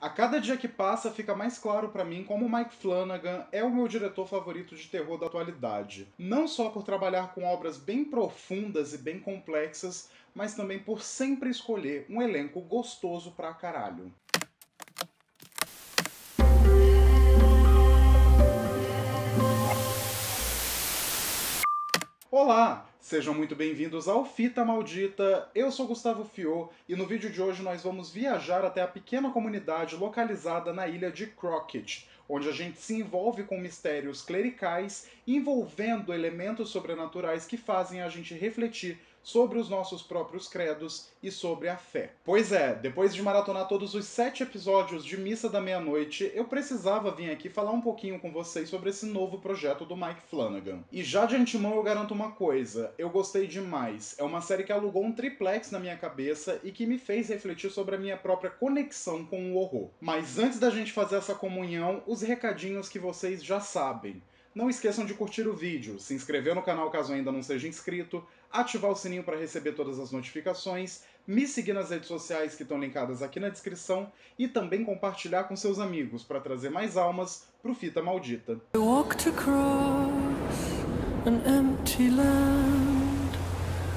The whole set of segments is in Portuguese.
A cada dia que passa, fica mais claro pra mim como o Mike Flanagan é o meu diretor favorito de terror da atualidade. Não só por trabalhar com obras bem profundas e bem complexas, mas também por sempre escolher um elenco gostoso pra caralho. Olá! Sejam muito bem-vindos ao Fita Maldita. Eu sou Gustavo Fiô e no vídeo de hoje nós vamos viajar até a pequena comunidade localizada na ilha de Crockett, onde a gente se envolve com mistérios clericais envolvendo elementos sobrenaturais que fazem a gente refletir sobre os nossos próprios credos e sobre a fé. Pois é, depois de maratonar todos os 7 episódios de Missa da Meia-Noite, eu precisava vir aqui falar um pouquinho com vocês sobre esse novo projeto do Mike Flanagan. E já de antemão eu garanto uma coisa, eu gostei demais. É uma série que alugou um triplex na minha cabeça e que me fez refletir sobre a minha própria conexão com o horror. Mas antes da gente fazer essa comunhão, os recadinhos que vocês já sabem. Não esqueçam de curtir o vídeo, se inscrever no canal caso ainda não seja inscrito, ativar o sininho para receber todas as notificações, me seguir nas redes sociais que estão linkadas aqui na descrição e também compartilhar com seus amigos para trazer mais almas pro Fita Maldita. I walked across an empty land.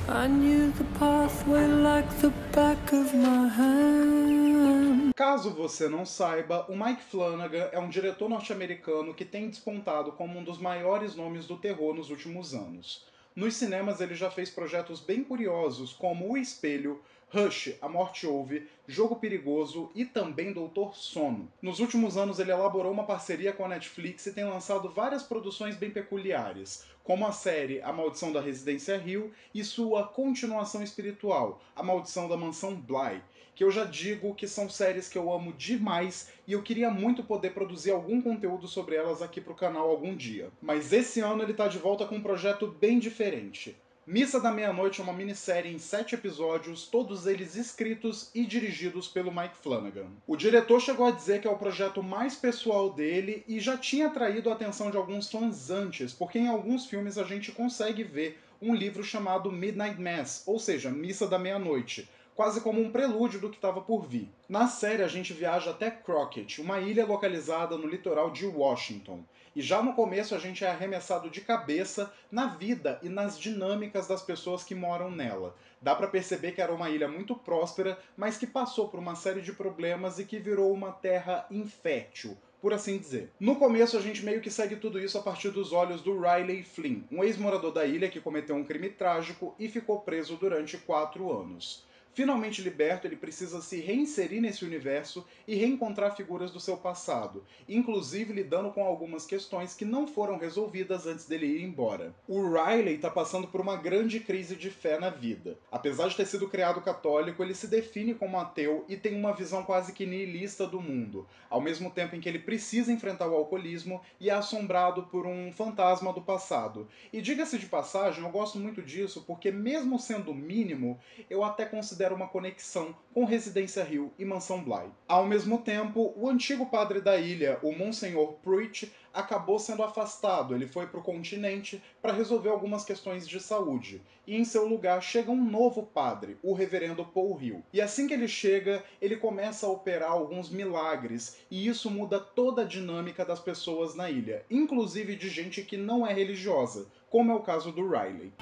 I knew the pathway like the back of my hand. Caso você não saiba, o Mike Flanagan é um diretor norte-americano que tem despontado como um dos maiores nomes do terror nos últimos anos. Nos cinemas ele já fez projetos bem curiosos como O Espelho, Rush, A Morte Ouve, Jogo Perigoso e também Doutor Sono. Nos últimos anos ele elaborou uma parceria com a Netflix e tem lançado várias produções bem peculiares, como a série A Maldição da Residência Hill e sua continuação espiritual, A Maldição da Mansão Bly, que eu já digo que são séries que eu amo demais e eu queria muito poder produzir algum conteúdo sobre elas aqui pro canal algum dia. Mas esse ano ele tá de volta com um projeto bem diferente. Missa da Meia-Noite é uma minissérie em 7 episódios, todos eles escritos e dirigidos pelo Mike Flanagan. O diretor chegou a dizer que é o projeto mais pessoal dele e já tinha atraído a atenção de alguns fãs antes, porque em alguns filmes a gente consegue ver um livro chamado Midnight Mass, ou seja, Missa da Meia-Noite, quase como um prelúdio do que estava por vir. Na série, a gente viaja até Crockett, uma ilha localizada no litoral de Washington. E já no começo a gente é arremessado de cabeça na vida e nas dinâmicas das pessoas que moram nela. Dá pra perceber que era uma ilha muito próspera, mas que passou por uma série de problemas e que virou uma terra infértil, por assim dizer. No começo a gente meio que segue tudo isso a partir dos olhos do Riley Flynn, um ex-morador da ilha que cometeu um crime trágico e ficou preso durante 4 anos. Finalmente liberto, ele precisa se reinserir nesse universo e reencontrar figuras do seu passado, inclusive lidando com algumas questões que não foram resolvidas antes dele ir embora. O Riley está passando por uma grande crise de fé na vida. Apesar de ter sido criado católico, ele se define como ateu e tem uma visão quase que nihilista do mundo, ao mesmo tempo em que ele precisa enfrentar o alcoolismo e é assombrado por um fantasma do passado. E diga-se de passagem, eu gosto muito disso porque mesmo sendo mínimo, eu até considero uma conexão com Residência Hill e Mansão Bly. Ao mesmo tempo, o antigo padre da ilha, o Monsenhor Pruitt, acabou sendo afastado. Ele foi para o continente para resolver algumas questões de saúde. E em seu lugar chega um novo padre, o reverendo Paul Hill. E assim que ele chega, ele começa a operar alguns milagres, e isso muda toda a dinâmica das pessoas na ilha, inclusive de gente que não é religiosa, como é o caso do Riley.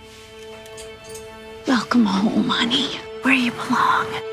Welcome home, honey, where you belong.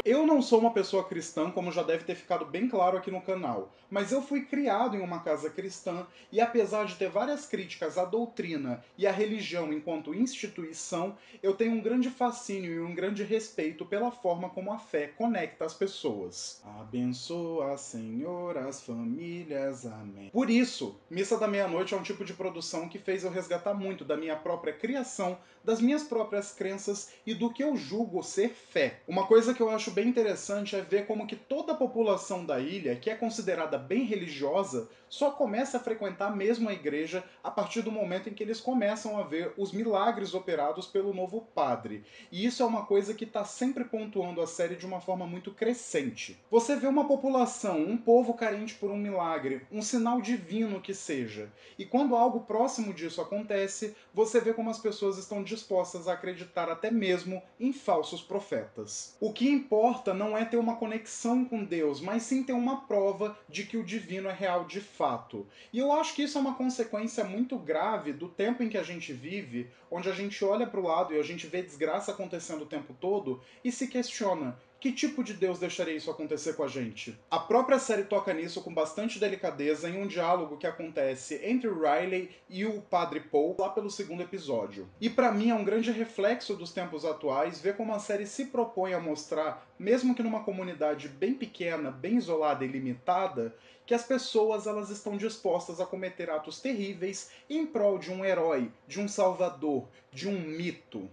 Eu não sou uma pessoa cristã, como já deve ter ficado bem claro aqui no canal, mas eu fui criado em uma casa cristã e apesar de ter várias críticas à doutrina e à religião enquanto instituição, eu tenho um grande fascínio e um grande respeito pela forma como a fé conecta as pessoas. Abençoa, Senhor, as famílias, amém. Por isso, Missa da Meia-Noite é um tipo de produção que fez eu resgatar muito da minha própria criação, das minhas próprias crenças e do que eu julgo ser fé. Uma coisa que eu acho bem interessante é ver como que toda a população da ilha, que é considerada bem religiosa, só começa a frequentar mesmo a igreja a partir do momento em que eles começam a ver os milagres operados pelo novo padre. E isso é uma coisa que está sempre pontuando a série de uma forma muito crescente. Você vê uma população, um povo carente por um milagre, um sinal divino que seja. E quando algo próximo disso acontece, você vê como as pessoas estão dispostas a acreditar até mesmo em falsos profetas. O que importa importa não é ter uma conexão com Deus, mas sim ter uma prova de que o divino é real de fato. E eu acho que isso é uma consequência muito grave do tempo em que a gente vive, onde a gente olha para o lado e a gente vê desgraça acontecendo o tempo todo e se questiona: que tipo de Deus deixaria isso acontecer com a gente? A própria série toca nisso com bastante delicadeza em um diálogo que acontece entre Riley e o Padre Paul lá pelo segundo episódio. E pra mim é um grande reflexo dos tempos atuais ver como a série se propõe a mostrar, mesmo que numa comunidade bem pequena, bem isolada e limitada, que as pessoas elas estão dispostas a cometer atos terríveis em prol de um herói, de um salvador, de um mito.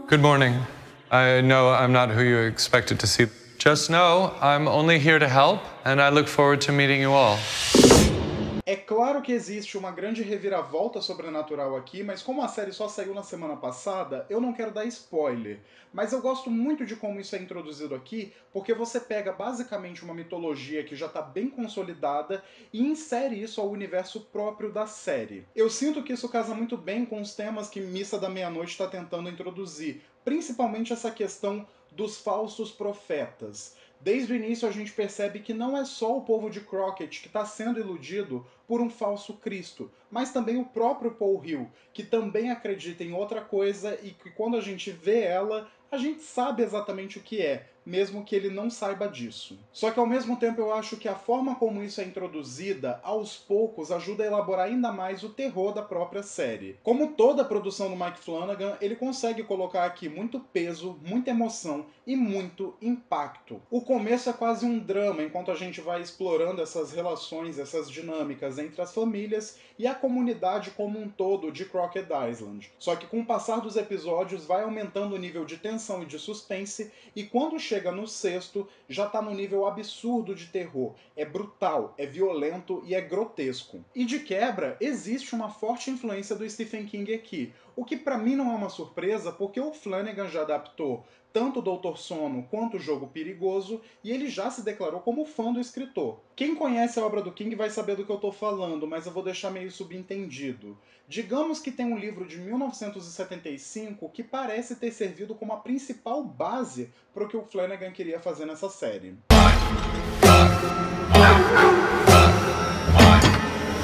Good morning. I know I'm not who you expected to see. Just know I'm only here to help, and I look forward to meeting you all. É claro que existe uma grande reviravolta sobrenatural aqui, mas como a série só saiu na semana passada, eu não quero dar spoiler. Mas eu gosto muito de como isso é introduzido aqui, porque você pega basicamente uma mitologia que já está bem consolidada e insere isso ao universo próprio da série. Eu sinto que isso casa muito bem com os temas que Missa da Meia-Noite está tentando introduzir, principalmente essa questão dos falsos profetas. Desde o início a gente percebe que não é só o povo de Crockett que está sendo iludido por um falso Cristo, mas também o próprio Paul Hill, que também acredita em outra coisa e que quando a gente vê ela, a gente sabe exatamente o que é, mesmo que ele não saiba disso. Só que ao mesmo tempo eu acho que a forma como isso é introduzida, aos poucos, ajuda a elaborar ainda mais o terror da própria série. Como toda a produção do Mike Flanagan, ele consegue colocar aqui muito peso, muita emoção e muito impacto. O começo é quase um drama, enquanto a gente vai explorando essas relações, essas dinâmicas entre as famílias e a comunidade como um todo de Crockett Island. Só que com o passar dos episódios vai aumentando o nível de tensão e de suspense, e quando chega no sexto, já tá no nível absurdo de terror. É brutal, é violento e é grotesco. E de quebra, existe uma forte influência do Stephen King aqui, o que pra mim não é uma surpresa, porque o Flanagan já adaptou tanto o Doutor Sono quanto o Jogo Perigoso, e ele já se declarou como fã do escritor. Quem conhece a obra do King vai saber do que eu tô falando, mas eu vou deixar meio subentendido. Digamos que tem um livro de 1975 que parece ter servido como a principal base para o que o Flanagan queria fazer nessa série.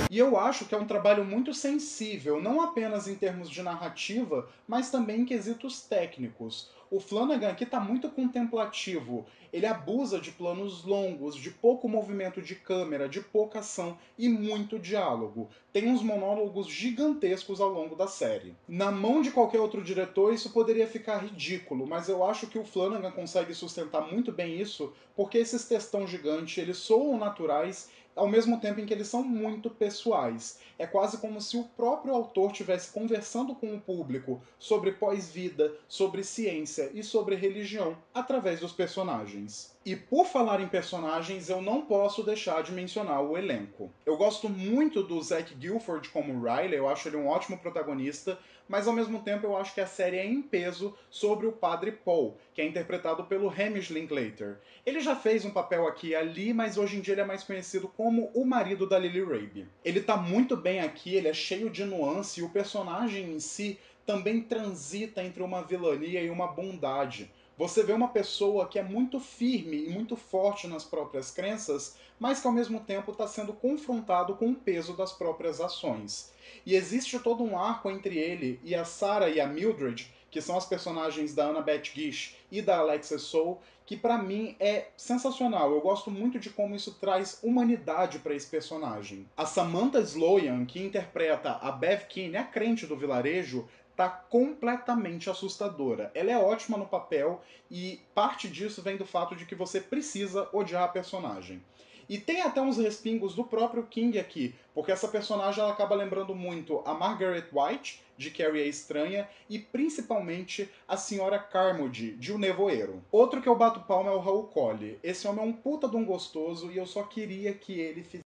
E eu acho que é um trabalho muito sensível, não apenas em termos de narrativa, mas também em quesitos técnicos. O Flanagan aqui está muito contemplativo, ele abusa de planos longos, de pouco movimento de câmera, de pouca ação e muito diálogo. Tem uns monólogos gigantescos ao longo da série. Na mão de qualquer outro diretor isso poderia ficar ridículo, mas eu acho que o Flanagan consegue sustentar muito bem isso, porque esses textão gigante, eles soam naturais ao mesmo tempo em que eles são muito pessoais. É quase como se o próprio autor estivesse conversando com o público sobre pós-vida, sobre ciência e sobre religião, através dos personagens. E por falar em personagens, eu não posso deixar de mencionar o elenco. Eu gosto muito do Zach Gilford como Riley, eu acho ele um ótimo protagonista, mas ao mesmo tempo eu acho que a série é em peso sobre o Padre Paul, que é interpretado pelo Hamish Linklater. Ele já fez um papel aqui e ali, mas hoje em dia ele é mais conhecido como o marido da Lily Rabe. Ele tá muito bem aqui, ele é cheio de nuance e o personagem em si também transita entre uma vilania e uma bondade. Você vê uma pessoa que é muito firme e muito forte nas próprias crenças, mas que ao mesmo tempo está sendo confrontado com o peso das próprias ações. E existe todo um arco entre ele e a Sarah e a Mildred, que são as personagens da Annabeth Gish e da Alexa Soul, que pra mim é sensacional. Eu gosto muito de como isso traz humanidade para esse personagem. A Samantha Sloyan, que interpreta a Bev Keane, a crente do vilarejo, tá completamente assustadora. Ela é ótima no papel e parte disso vem do fato de que você precisa odiar a personagem. E tem até uns respingos do próprio King aqui, porque essa personagem ela acaba lembrando muito a Margaret White, de Carrie a Estranha, e principalmente a Senhora Carmody, de O Nevoeiro. Outro que eu bato palma é o Raul Collie. Esse homem é um puta de um gostoso e eu só queria que ele fizesse.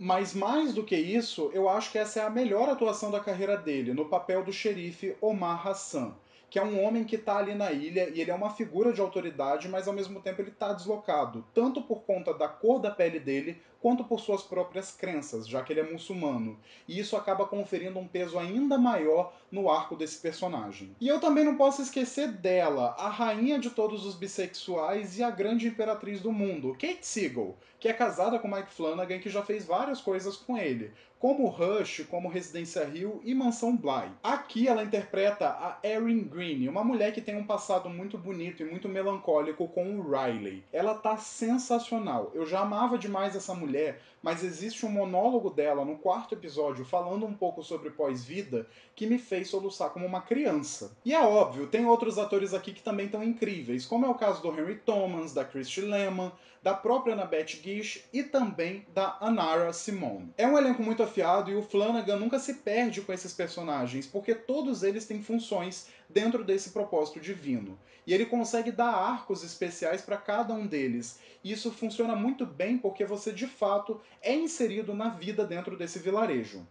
Mas mais do que isso, eu acho que essa é a melhor atuação da carreira dele, no papel do xerife Omar Hassan, que é um homem que está ali na ilha e ele é uma figura de autoridade, mas ao mesmo tempo ele está deslocado, tanto por conta da cor da pele dele, quanto por suas próprias crenças, já que ele é muçulmano, e isso acaba conferindo um peso ainda maior no arco desse personagem. E eu também não posso esquecer dela, a rainha de todos os bissexuais e a grande imperatriz do mundo, Kate Siegel, que é casada com Mike Flanagan e que já fez várias coisas com ele, como Rush, como Residência Hill e Mansão Bly. Aqui ela interpreta a Erin Greene, uma mulher que tem um passado muito bonito e muito melancólico com o Riley. Ela tá sensacional. Eu já amava demais essa mulher, mas existe um monólogo dela no 4º episódio falando um pouco sobre pós-vida que me fez soluçar como uma criança. E é óbvio, tem outros atores aqui que também estão incríveis, como é o caso do Henry Thomas, da Christy Lehman, da própria Annabeth Gish e também da Anara Simone. É um elenco muito afiado e o Flanagan nunca se perde com esses personagens, porque todos eles têm funções dentro desse propósito divino. E ele consegue dar arcos especiais para cada um deles. E isso funciona muito bem porque você de fato é inserido na vida dentro desse vilarejo.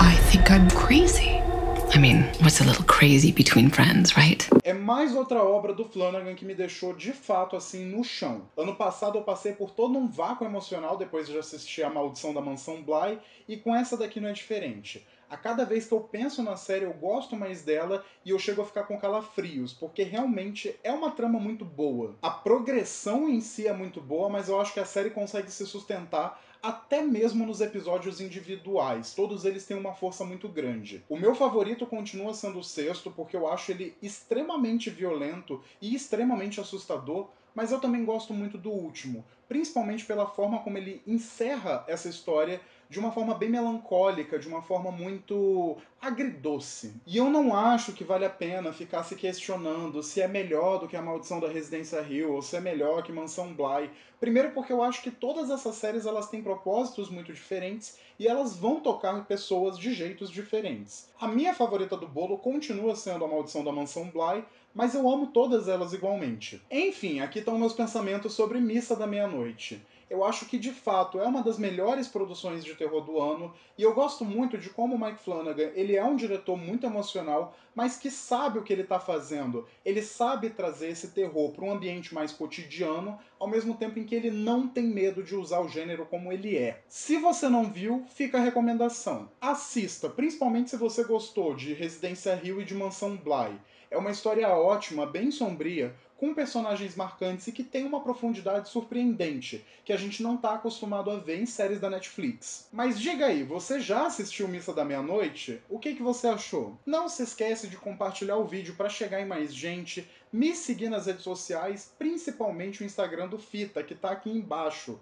I think I'm crazy. I mean, what's a little crazy between friends, right? É mais outra obra do Flanagan que me deixou de fato assim no chão. Ano passado eu passei por todo um vácuo emocional depois de assistir A Maldição da Mansão Bly, e com essa daqui não é diferente. A cada vez que eu penso na série eu gosto mais dela e eu chego a ficar com calafrios, porque realmente é uma trama muito boa. A progressão em si é muito boa, mas eu acho que a série consegue se sustentar até mesmo nos episódios individuais. Todos eles têm uma força muito grande. O meu favorito continua sendo o 6º, porque eu acho ele extremamente violento e extremamente assustador, mas eu também gosto muito do último, principalmente pela forma como ele encerra essa história de uma forma bem melancólica, de uma forma muito agridoce. E eu não acho que vale a pena ficar se questionando se é melhor do que A Maldição da Residência Hill ou se é melhor que Mansão Bly. Primeiro porque eu acho que todas essas séries elas têm propósitos muito diferentes e elas vão tocar pessoas de jeitos diferentes. A minha favorita do bolo continua sendo A Maldição da Mansão Bly, mas eu amo todas elas igualmente. Enfim, aqui estão meus pensamentos sobre Missa da Meia-Noite. Eu acho que de fato é uma das melhores produções de terror do ano, e eu gosto muito de como o Mike Flanagan ele é um diretor muito emocional, mas que sabe o que ele está fazendo. Ele sabe trazer esse terror para um ambiente mais cotidiano, ao mesmo tempo em que ele não tem medo de usar o gênero como ele é. Se você não viu, fica a recomendação. Assista, principalmente se você gostou de Residência Hill e de Mansão Bly. É uma história ótima, bem sombria, com personagens marcantes e que tem uma profundidade surpreendente, que a gente não está acostumado a ver em séries da Netflix. Mas diga aí, você já assistiu Missa da Meia-Noite? O que você achou? Não se esquece de compartilhar o vídeo para chegar em mais gente, me seguir nas redes sociais, principalmente o Instagram do Fita, que está aqui embaixo.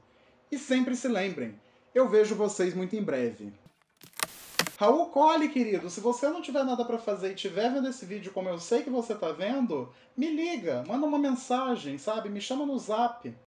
E sempre se lembrem, eu vejo vocês muito em breve. Raul Colli, querido, se você não tiver nada pra fazer e estiver vendo esse vídeo como eu sei que você tá vendo, me liga, manda uma mensagem, sabe? Me chama no Zap.